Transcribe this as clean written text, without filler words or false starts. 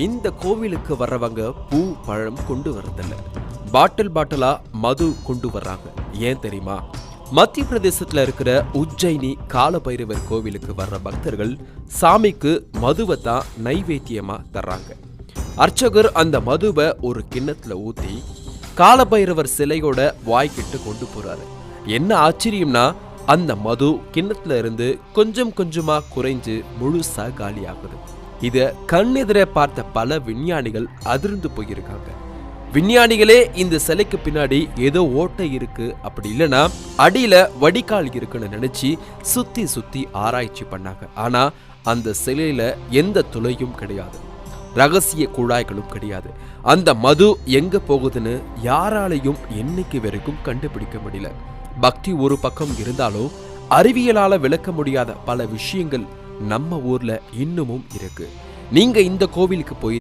இந்த கோவிலுக்கு வர்றவங்க பூ பழம் கொண்டு வரதில்ல, பாட்டிலா மது கொண்டு வர்றாங்க. ஏன் தெரியுமா? மத்திய பிரதேசத்துல இருக்கிற உஜ்ஜயினி காலபைரவர் கோவிலுக்கு வர்ற பக்தர்கள் சாமிக்கு மதுவை தான் நைவேத்தியமா தர்றாங்க. அர்ச்சகர் அந்த மதுவை ஒரு கிண்ணத்துல ஊத்தி காலபைரவர் சிலையோட வாய்க்கிட்டு கொண்டு போறாரு. என்ன ஆச்சரியம்னா, அந்த மது கிண்ணத்துல இருந்து கொஞ்சம் கொஞ்சமா குறைஞ்சு முழுசா காலியாகுது. இத கண்ணெதிர பார்த்த பல விஞ்ஞானிகள் அதிர்ந்து போயிருக்காங்க. விஞ்ஞானிகளே இந்த சிலைக்கு பின்னாடி ஏதோ ஓட்டை இருக்கு, அப்படி இல்லைன்னா அடியில வடிகால் இருக்குன்னு நினைச்சு சுத்தி சுத்தி ஆராய்ச்சி பண்ணாங்க. ஆனா அந்த சிலையில எந்த துளையும் கிடையாது, ரகசிய குழாய்களும் கிடையாது. அந்த மது எங்க போகுதுன்னு யாராலையும் என்னைக்கு வரைக்கும் கண்டுபிடிக்க முடியல. பக்தி ஒரு பக்கம் இருந்தாலும் அறிவியலால விளக்க முடியாத பல விஷயங்கள் நம்ம ஊர்ல இன்னமும் இருக்கு. நீங்க இந்த கோவிலுக்கு போய்